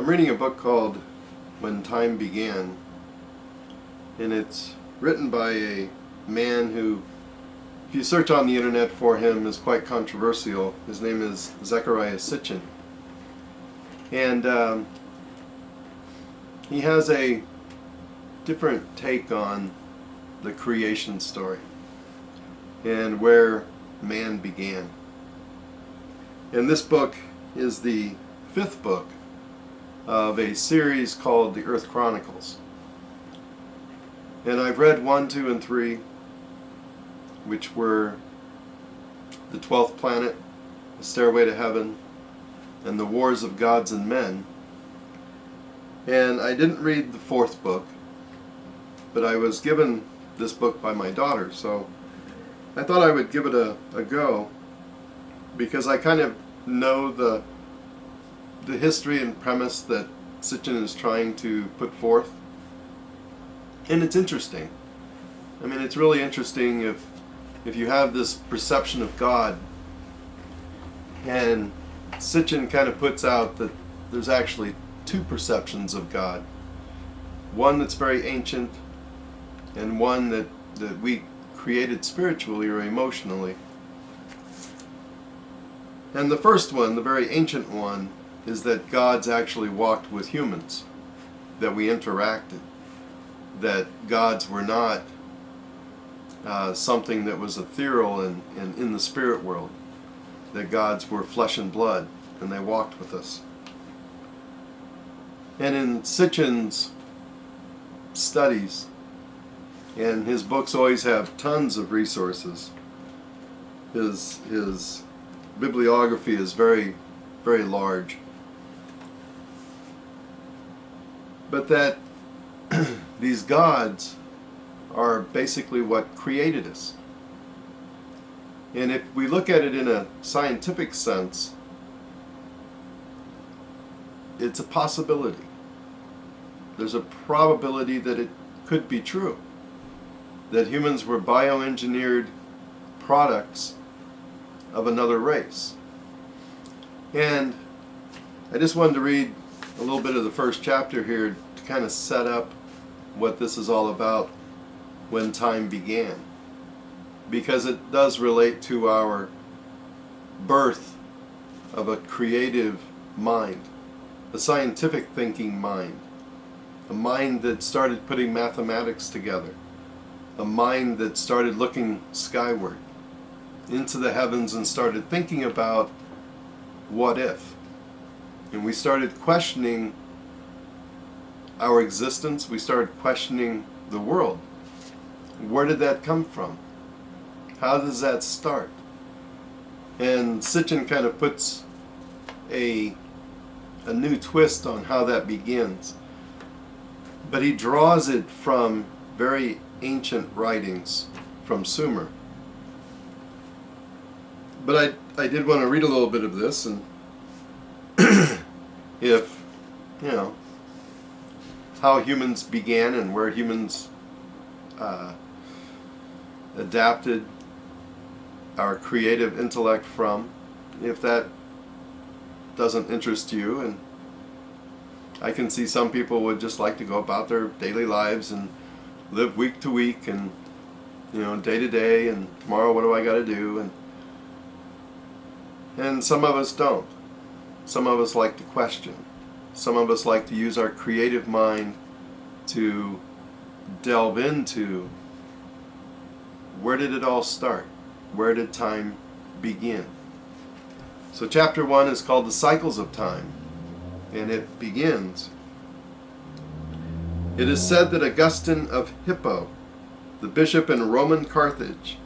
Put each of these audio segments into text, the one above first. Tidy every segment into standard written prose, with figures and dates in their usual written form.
I'm reading a book called When Time Began, and it's written by a man who, if you search on the internet for him, is quite controversial. His name is Zecharia Sitchin. And he has a different take on the creation story and where man began. And this book is the fifth book of a series called the Earth Chronicles. And I've read 1, 2, and 3, which were the 12th planet, the Stairway to Heaven, and the Wars of Gods and Men. And I didn't read the fourth book, but I was given this book by my daughter, so I thought I would give it a go, because I kind of know the history and premise that Sitchin is trying to put forth. And it's interesting. I mean, it's really interesting if you have this perception of God, and Sitchin kind of puts out that there's actually two perceptions of God. One that's very ancient, and one that we created spiritually or emotionally. And the first one, the very ancient one, is that God's actually walked with humans, that we interacted, that gods were not something that was ethereal and in the spirit world, that gods were flesh and blood, and they walked with us. And in Sitchin's studies, and his books always have tons of resources, his bibliography is very, very large. But that these gods are basically what created us. And if we look at it in a scientific sense, it's a possibility. There's a probability that it could be true, that humans were bioengineered products of another race. And I just wanted to read a little bit of the first chapter here to kind of set up what this is all about, when time began, because it does relate to our birth of a creative mind, a scientific thinking mind, a mind that started putting mathematics together, a mind that started looking skyward into the heavens and started thinking about what if. And we started questioning our existence. We started questioning the world. Where did that come from? How does that start? And Sitchin kind of puts a new twist on how that begins. But he draws it from very ancient writings from Sumer. But I did want to read a little bit of this, and if, how humans began and where humans adapted our creative intellect from, if that doesn't interest you. And I can see some people would just like to go about their daily lives and live week to week and day to day, and tomorrow what do I got to do, and some of us don't. Some of us like to question. Some of us like to use our creative mind to delve into where did it all start? Where did time begin? So chapter 1 is called The Cycles of Time, and it begins. It is said that Augustine of Hippo, the bishop in Roman Carthage,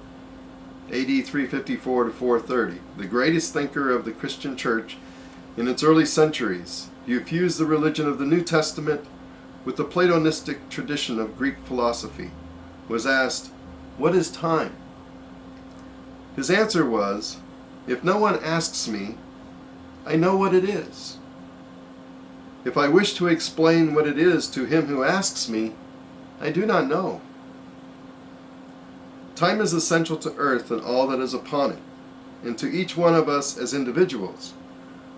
AD 354 to 430, the greatest thinker of the Christian church in its early centuries, he fused the religion of the New Testament with the Platonistic tradition of Greek philosophy, was asked, "What is time?" His answer was, "If no one asks me, I know what it is. If I wish to explain what it is to him who asks me, I do not know." Time is essential to earth and all that is upon it, and to each one of us as individuals.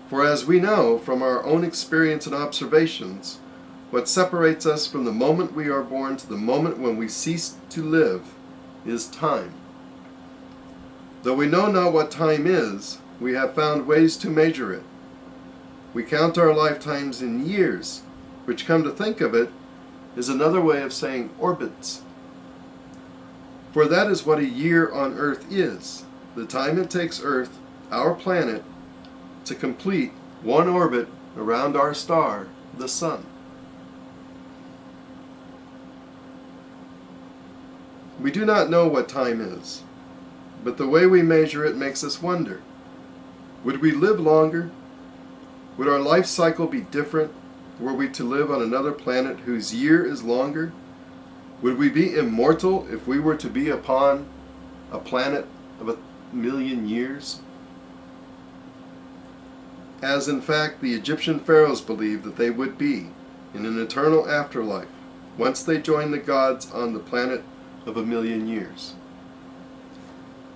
For as we know from our own experience and observations, what separates us from the moment we are born to the moment when we cease to live is time. Though we know not what time is, we have found ways to measure it. We count our lifetimes in years, which, come to think of it, is another way of saying orbits. For that is what a year on Earth is, the time it takes Earth, our planet, to complete one orbit around our star, the Sun. We do not know what time is, but the way we measure it makes us wonder. Would we live longer? Would our life cycle be different were we to live on another planet whose year is longer? Would we be immortal if we were to be upon a planet of 1,000,000 years? As in fact the Egyptian pharaohs believed that they would be in an eternal afterlife once they joined the gods on the planet of 1,000,000 years.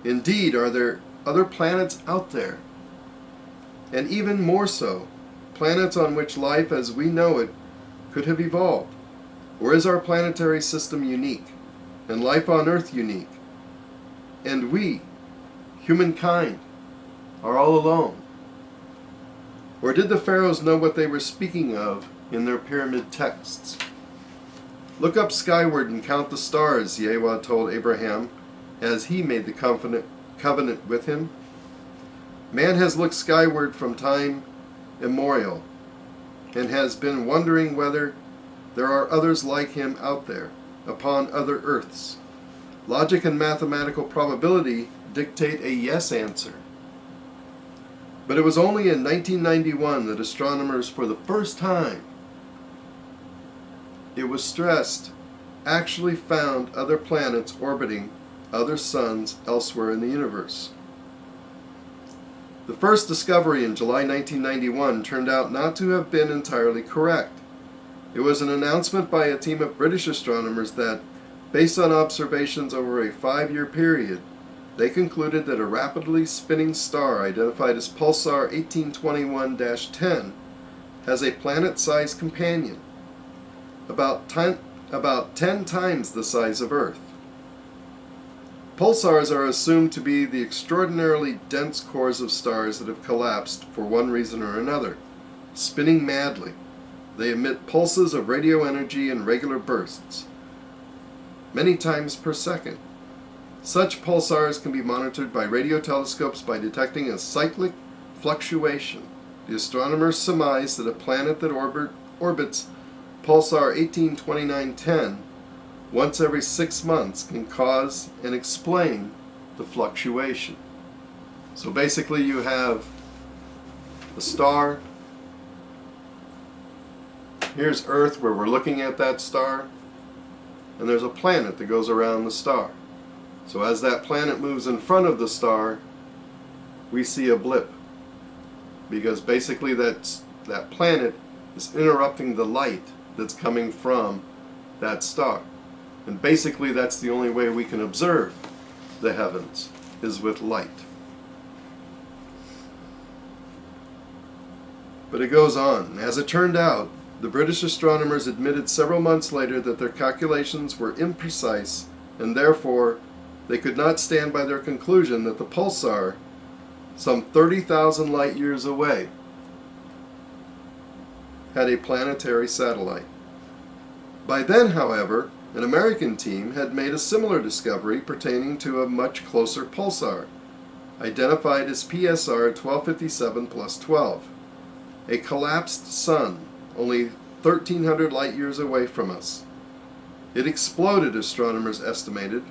Indeed, are there other planets out there? And even more so, planets on which life as we know it could have evolved? Or is our planetary system unique, and life on Earth unique? And we, humankind, are all alone? Or did the pharaohs know what they were speaking of in their pyramid texts? Look up skyward and count the stars, Yahweh told Abraham as he made the covenant with him. Man has looked skyward from time immemorial and has been wondering whether there are others like him out there, upon other Earths. Logic and mathematical probability dictate a yes answer. But it was only in 1991 that astronomers, for the first time, it was stressed, actually found other planets orbiting other suns elsewhere in the universe. The first discovery in July 1991 turned out not to have been entirely correct. It was an announcement by a team of British astronomers that, based on observations over a 5-year period, they concluded that a rapidly spinning star identified as Pulsar 1821-10 has a planet-sized companion, about 10 times the size of Earth. Pulsars are assumed to be the extraordinarily dense cores of stars that have collapsed for one reason or another, spinning madly. They emit pulses of radio energy in regular bursts, many times per second. Such pulsars can be monitored by radio telescopes by detecting a cyclic fluctuation. The astronomers surmise that a planet that orbits Pulsar 1829-10 once every 6 months can cause and explain the fluctuation. So basically you have a star. Here's Earth where we're looking at that star, and there's a planet that goes around the star. So as that planet moves in front of the star, we see a blip, because basically that planet is interrupting the light that's coming from that star. And basically that's the only way we can observe the heavens, is with light. But it goes on. As it turned out, the British astronomers admitted several months later that their calculations were imprecise, and therefore they could not stand by their conclusion that the pulsar, some 30,000 light years away, had a planetary satellite. By then, however, an American team had made a similar discovery pertaining to a much closer pulsar, identified as PSR 1257+12, a collapsed sun only 1,300 light years away from us. It exploded, astronomers estimated,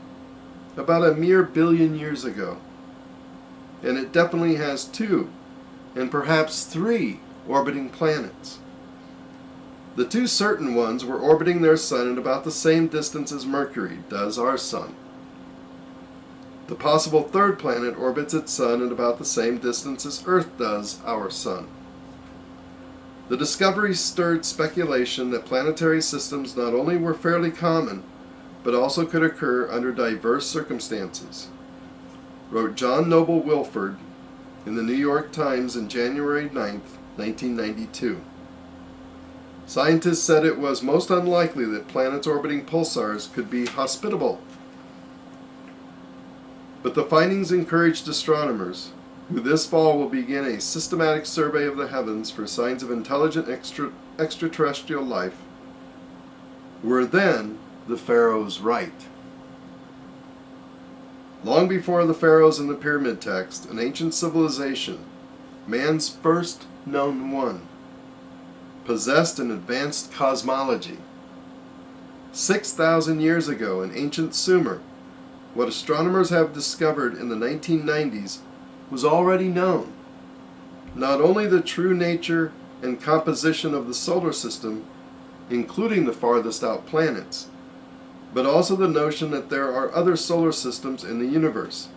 about a mere billion years ago. And it definitely has 2, and perhaps 3, orbiting planets. The 2 certain ones were orbiting their sun at about the same distance as Mercury does our sun. The possible 3rd planet orbits its sun at about the same distance as Earth does our sun. The discovery stirred speculation that planetary systems not only were fairly common, but also could occur under diverse circumstances. Wrote John Noble Wilford in the New York Times on January 9th, 1992. Scientists said it was most unlikely that planets orbiting pulsars could be hospitable. But the findings encouraged astronomers, who this fall will begin a systematic survey of the heavens for signs of intelligent extraterrestrial life. Were then the pharaohs right? Long before the pharaohs in the pyramid text, an ancient civilization, man's first known one, possessed an advanced cosmology. 6,000 years ago in ancient Sumer, what astronomers have discovered in the 1990s was already known. Not only the true nature and composition of the solar system, including the farthest out planets, but also the notion that there are other solar systems in the universe,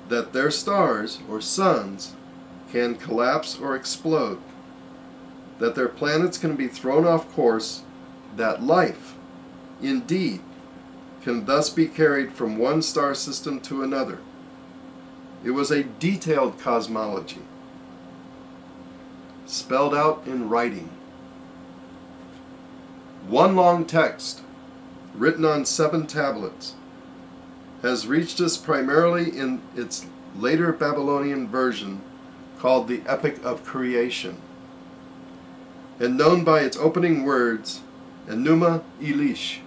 that their stars, or suns, can collapse or explode, that their planets can be thrown off course, that life, indeed, can thus be carried from one star system to another. It was a detailed cosmology, spelled out in writing. One long text, written on 7 tablets, has reached us primarily in its later Babylonian version called the Epoch of Creation, and known by its opening words, Enuma Elish.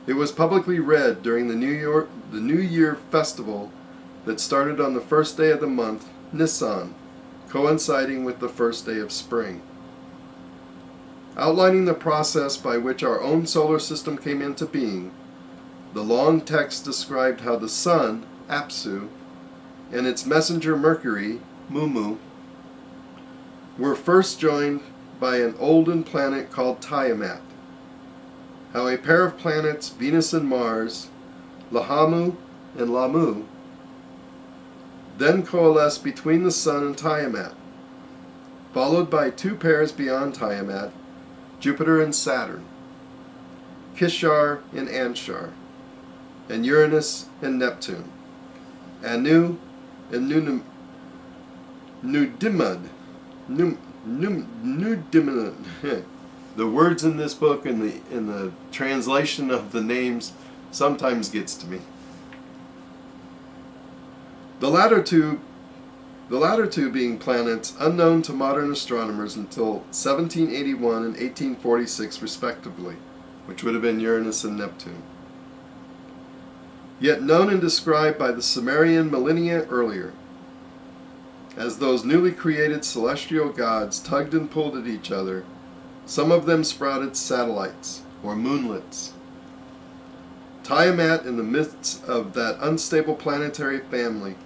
It was publicly read during the New Year festival that started on the first day of the month, Nisan, coinciding with the first day of spring. Outlining the process by which our own solar system came into being, the long text described how the sun, Apsu, and its messenger Mercury, Mumu, were first joined by an olden planet called Tiamat, how a pair of planets, Venus and Mars, Lahamu and Lamu, then coalesced between the sun and Tiamat, followed by 2 pairs beyond Tiamat, Jupiter and Saturn, Kishar and Anshar, and Uranus and Neptune, Anu and Nudimad. The words in this book and the translation of the names sometimes gets to me. The latter two being planets unknown to modern astronomers until 1781 and 1846 respectively, which would have been Uranus and Neptune, yet known and described by the Sumerian millennia earlier. As those newly created celestial gods tugged and pulled at each other, some of them sprouted satellites, or moonlets. Tiamat, in the midst of that unstable planetary family,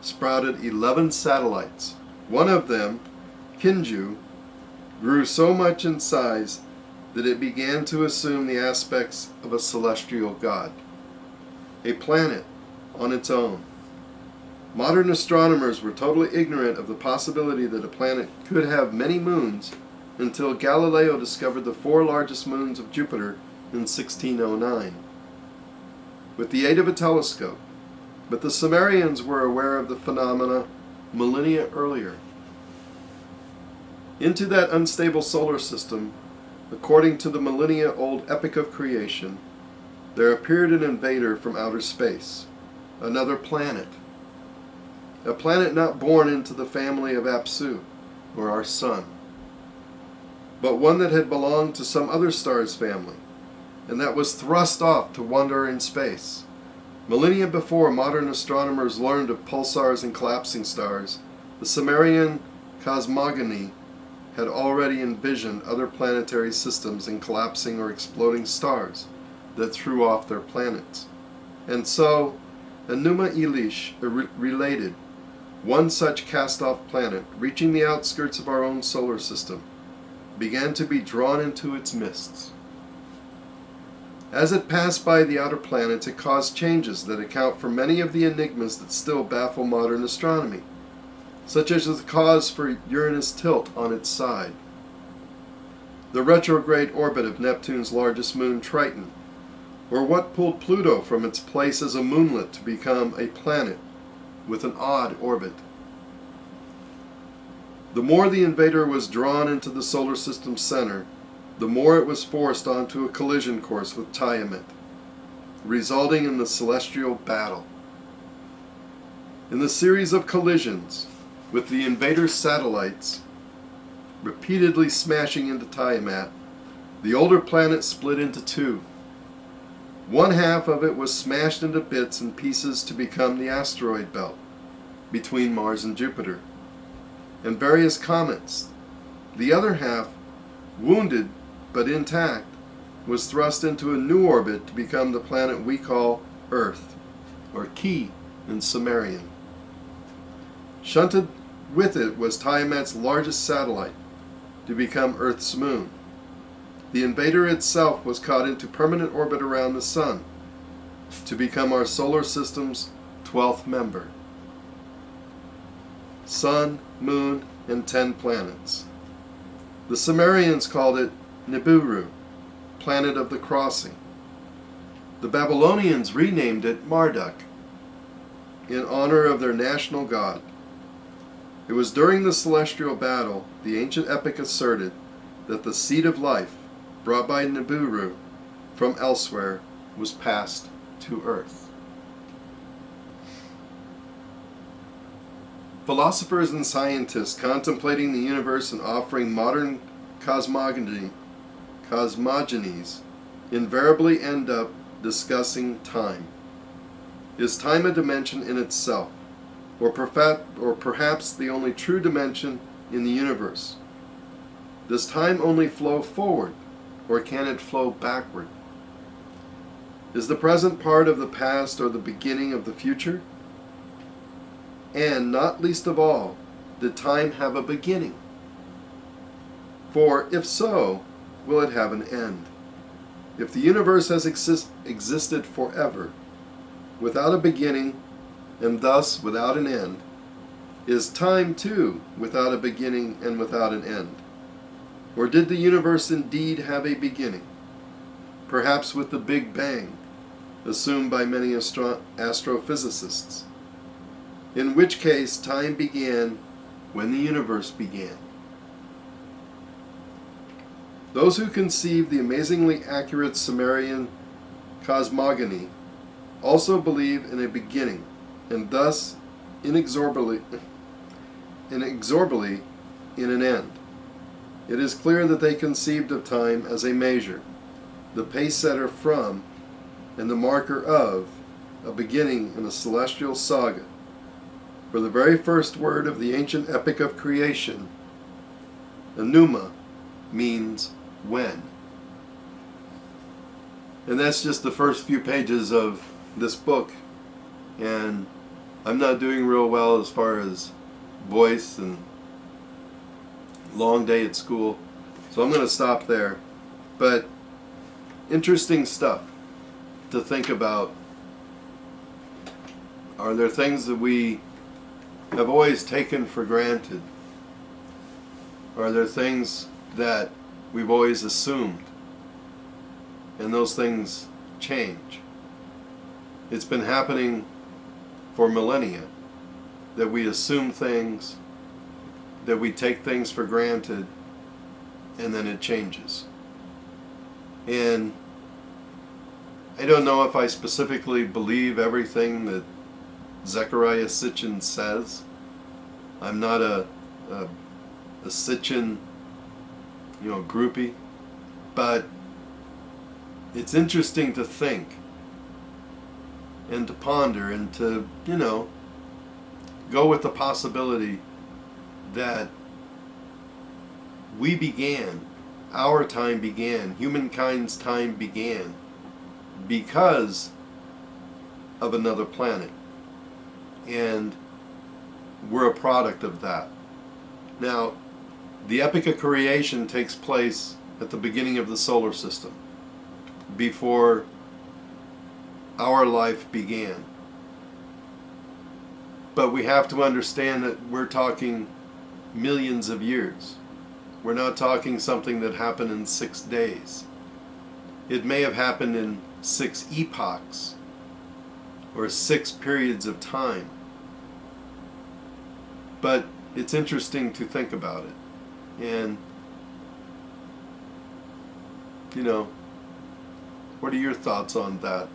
sprouted 11 satellites. One of them, Kinju, grew so much in size that it began to assume the aspects of a celestial god, a planet on its own. Modern astronomers were totally ignorant of the possibility that a planet could have many moons until Galileo discovered the 4 largest moons of Jupiter in 1609 with the aid of a telescope. But the Sumerians were aware of the phenomena millennia earlier. Into that unstable solar system, according to the millennia-old Epoch of Creation, there appeared an invader from outer space, another planet. A planet not born into the family of Apsu, or our sun, but one that had belonged to some other star's family, and that was thrust off to wander in space. Millennia before modern astronomers learned of pulsars and collapsing stars, the Sumerian cosmogony had already envisioned other planetary systems and collapsing or exploding stars that threw off their planets. And so, Enuma Elish related one such cast-off planet, reaching the outskirts of our own solar system, began to be drawn into its mists. As it passed by the outer planets, it caused changes that account for many of the enigmas that still baffle modern astronomy, such as the cause for Uranus' tilt on its side, the retrograde orbit of Neptune's largest moon, Triton, or what pulled Pluto from its place as a moonlet to become a planet, with an odd orbit. The more the invader was drawn into the solar system's center, the more it was forced onto a collision course with Tiamat, resulting in the celestial battle. In the series of collisions, with the invader's satellites repeatedly smashing into Tiamat, the older planet split into two. One half of it was smashed into bits and pieces to become the asteroid belt between Mars and Jupiter, and various comets. The other half, wounded but intact, was thrust into a new orbit to become the planet we call Earth, or Ki in Sumerian. Shunted with it was Tiamat's largest satellite, to become Earth's moon. The invader itself was caught into permanent orbit around the Sun, to become our solar system's 12th member. Sun, Moon, and 10 planets. The Sumerians called it Nibiru, planet of the crossing. The Babylonians renamed it Marduk, in honor of their national god. It was during the celestial battle the ancient epic asserted that the seed of life, brought by Nibiru from elsewhere, was passed to Earth. Philosophers and scientists contemplating the universe and offering modern cosmogonies invariably end up discussing time. Is time a dimension in itself, or perhaps the only true dimension in the universe? Does time only flow forward, or can it flow backward? Is the present part of the past or the beginning of the future? And, not least of all, did time have a beginning? For, if so, will it have an end? If the universe has existed forever, without a beginning, and thus without an end, is time too without a beginning and without an end? Or did the universe indeed have a beginning, perhaps with the Big Bang, assumed by many astrophysicists, in which case time began when the universe began? Those who conceived the amazingly accurate Sumerian cosmogony also believe in a beginning, and thus inexorably in an end. It is clear that they conceived of time as a measure, the pace setter from, and the marker of, a beginning in a celestial saga. For the very first word of the ancient Epoch of Creation, Enuma, means when. And that's just the first few pages of this book, and I'm not doing real well as far as voice and long day at school, so I'm going to stop there. But interesting stuff to think about. Are there things that we have always taken for granted? Are there things that we've always assumed, and those things change? It's been happening for millennia, that we assume things, that we take things for granted, and then it changes. And I don't know if I specifically believe everything that Zecharia Sitchin says. I'm not a Sitchin, groupie, but it's interesting to think and to ponder and to, go with the possibility that we began, our time began, humankind's time began because of another planet. And we're a product of that. Now, the Epoch of Creation takes place at the beginning of the solar system, before our life began. But we have to understand that we're talking millions of years. We're not talking something that happened in 6 days. It may have happened in 6 epochs, or 6 periods of time. But it's interesting to think about it. And, you know, what are your thoughts on that?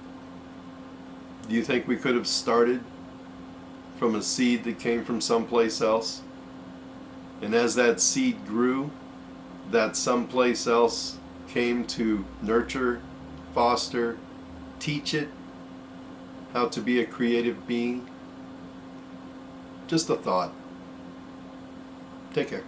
Do you think we could have started from a seed that came from someplace else? And as that seed grew, that someplace else came to nurture, foster, teach it how to be a creative being? Just a thought. Take care.